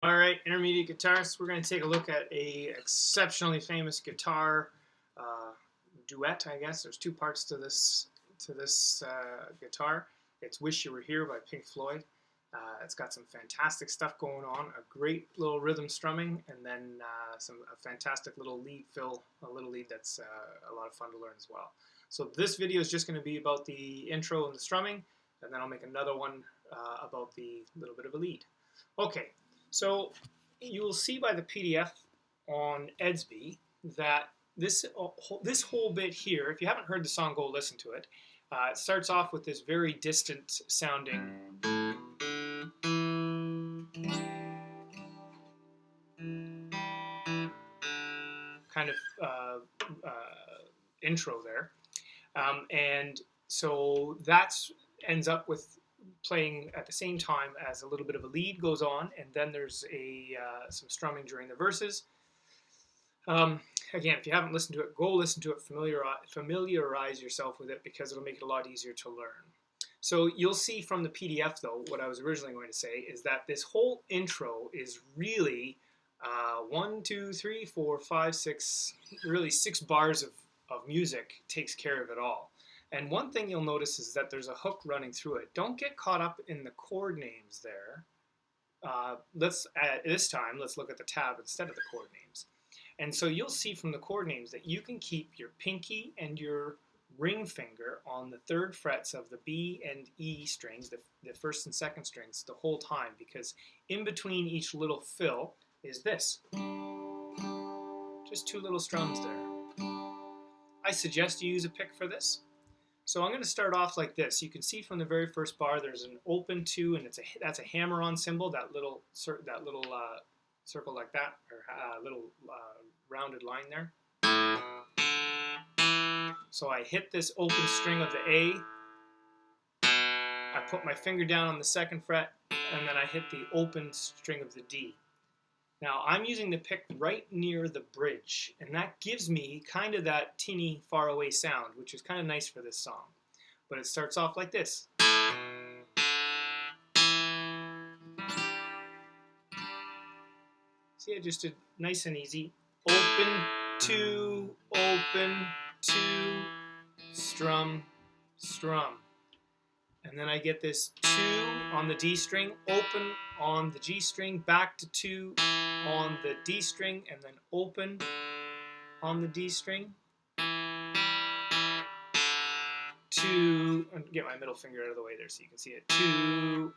Alright, intermediate guitarists, we're going to take a look at a exceptionally famous guitar duet, I guess. There's two parts to this guitar. It's Wish You Were Here by Pink Floyd. It's got some fantastic stuff going on, a great little rhythm strumming, and then a fantastic little lead fill, a little lead that's a lot of fun to learn as well. So this video is just going to be about the intro and the strumming, and then I'll make another one about the little bit of a lead. Okay. So you will see by the PDF on EDSBY that this whole bit here, if you haven't heard the song, go listen to it. It starts off with this very distant sounding kind of intro there. And so that ends up with playing at the same time as a little bit of a lead goes on, and then there's some strumming during the verses. Again, if you haven't listened to it, go listen to it, familiarize yourself with it, because it'll make it a lot easier to learn. So you'll see from the PDF, though, what I was originally going to say is that this whole intro is really 1, 2, 3, 4, 5, 6, really 6 bars of music takes care of it all. And one thing you'll notice is that there's a hook running through it. Don't get caught up in the chord names there. At this time, let's look at the tab instead of the chord names. And so you'll see from the chord names that you can keep your pinky and your ring finger on the 3rd frets of the B and E strings, the 1st and 2nd strings, the whole time, because in between each little fill is this. Just 2 little strums there. I suggest you use a pick for this. So I'm going to start off like this. You can see from the very first bar there's an open 2, and that's a hammer-on symbol, that little circle like that, or little rounded line there. So I hit this open string of the A, I put my finger down on the 2nd fret, and then I hit the open string of the D. Now I'm using the pick right near the bridge, and that gives me kind of that teeny faraway sound, which is kind of nice for this song. But it starts off like this. See, I just did nice and easy. Open, 2, open, 2, strum, strum. And then I get this 2 on the D string, open on the G string, back to 2 on the D string, and then open on the D string. 2, and get my middle finger out of the way there so you can see it. 2,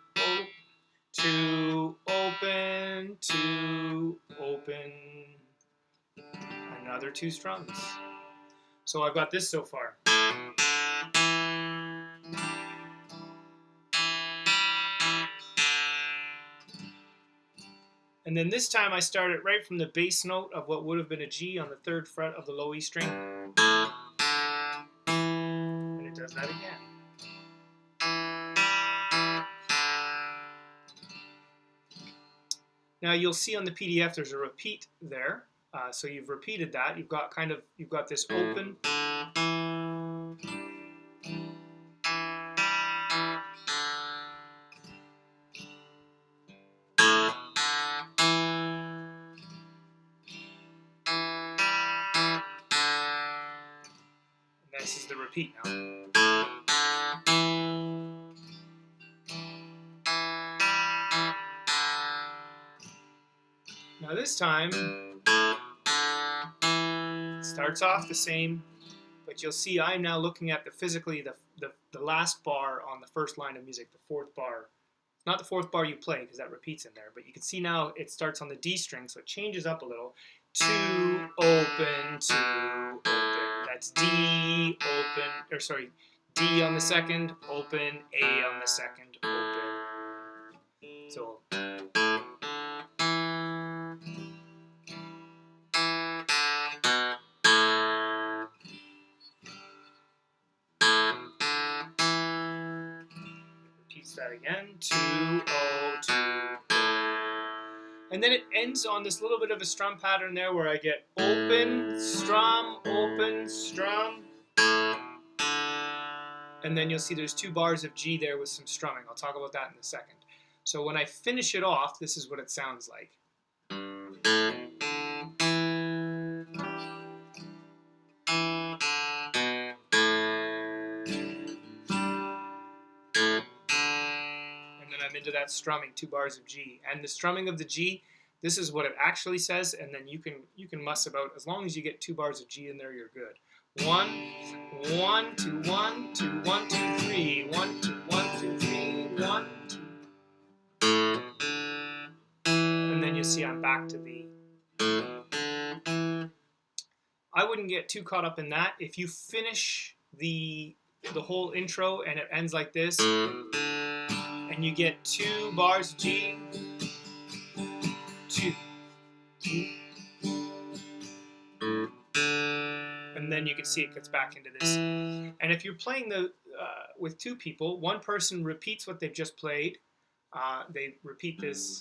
2, open, 2, open. Another 2 strums. So I've got this so far. And then this time I start it right from the bass note of what would have been a G on the 3rd fret of the low E string. And it does that again. Now you'll see on the PDF there's a repeat there. So you've repeated that. You've got this open. This is the repeat now. Now this time, it starts off the same, but you'll see I'm now looking at the last bar on the first line of music, the 4th bar. It's not the 4th bar you play because that repeats in there, but you can see now it starts on the D string, so it changes up a little. 2, open, 2, open. That's D, open, or sorry, D on the 2nd, open, A on the 2nd, open. So repeats that again. 2, 0, 2. And then it ends on this little bit of a strum pattern there where I get open, strum, and then you'll see there's 2 bars of G there with some strumming. I'll talk about that in a second. So when I finish it off, this is what it sounds like. I'm into that strumming, 2 bars of G. And the strumming of the G, this is what it actually says, and then you can muss about. As long as you get 2 bars of G in there, you're good. 1, 1, 2, 1, 2, 1, 2, 3, 1, 2, 1, 2, 3, 1, 2. And then you see I'm back to the. I wouldn't get too caught up in that. If you finish the whole intro and it ends like this, and you get 2 bars of G, 2, and then you can see it gets back into this. And if you're playing with 2 people, one person repeats what they've just played. They repeat this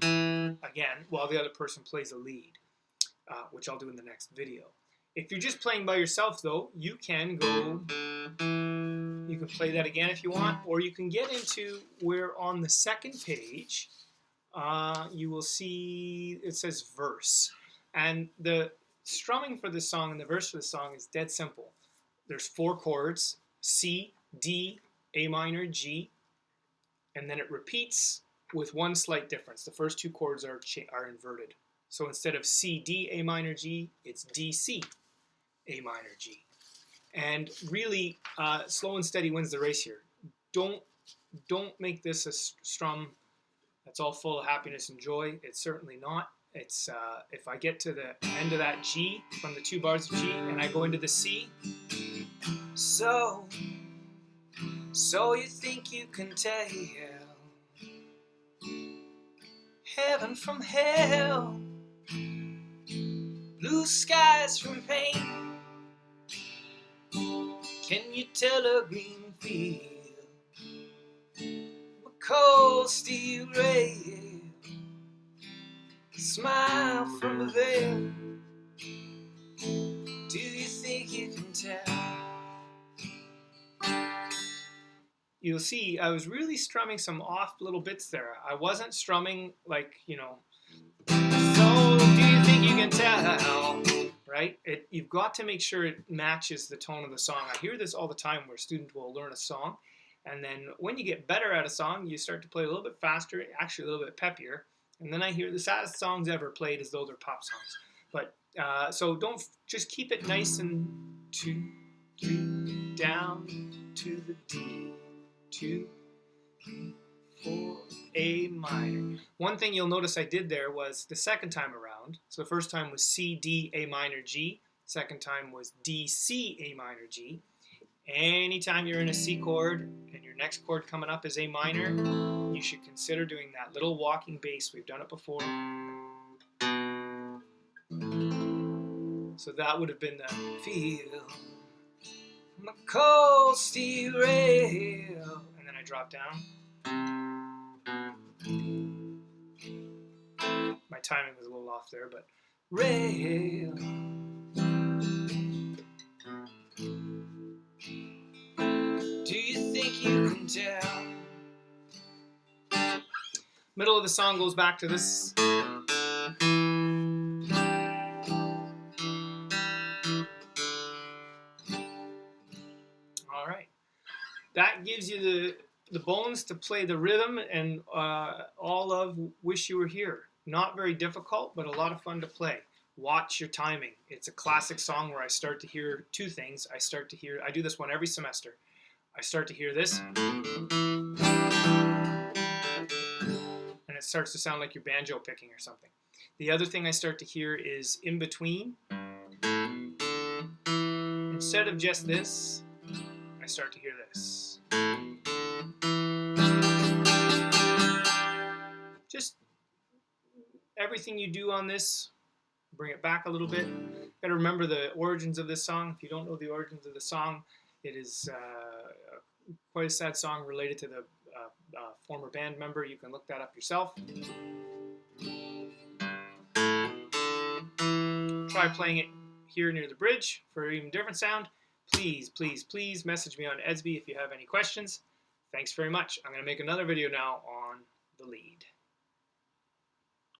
again while the other person plays a lead, which I'll do in the next video. If you're just playing by yourself, though, you can play that again if you want, or you can get into where on the second page you will see it says verse. And the strumming for this song and the verse for the song is dead simple. There's 4 chords, C, D, A minor, G, and then it repeats with one slight difference. The first 2 chords are inverted. So instead of C, D, A minor, G, it's D, C, A minor, G. And really, slow and steady wins the race here. Don't make this a strum that's all full of happiness and joy. It's certainly not. It's if I get to the end of that G from the 2 bars of G and I go into the C. So you think you can tell heaven from hell, blue skies from pain. Can you tell a green field a cold steel rail, smile from a veil? Do you think you can tell? You'll see I was really strumming some off little bits there. I wasn't strumming like, so do you think you can tell? Right? You've got to make sure it matches the tone of the song. I hear this all the time where students will learn a song, and then when you get better at a song, you start to play a little bit faster, actually a little bit peppier, and then I hear the saddest songs ever played as though they're pop songs. But so don't just keep it nice and 2, 3, down to the D, 2, 3, 4, A minor. One thing you'll notice I did there was the second time around. So the first time was C, D, A minor, G. Second time was D, C, A minor, G. Anytime you're in a C chord and your next chord coming up is A minor, you should consider doing that little walking bass. We've done it before. So that would have been the feel my cold steel rail. And then I drop down. My timing was a little off there, but rail. Do you think you can tell? Middle of the song goes back to this. All right. That gives you the bones to play the rhythm and all of Wish You Were Here. Not very difficult, but a lot of fun to play. Watch your timing. It's a classic song where I start to hear 2 things. I do this one every semester. I start to hear this, and it starts to sound like you're banjo picking or something. The other thing I start to hear is in between. Instead of just this, I start to hear this. Just everything you do on this, bring it back a little bit. Got to remember the origins of this song. If you don't know the origins of the song, it is quite a sad song related to the former band member. You can look that up yourself. Try playing it here near the bridge for an even different sound. Please, please, please message me on EDSBY if you have any questions. Thanks very much. I'm going to make another video now on the lead.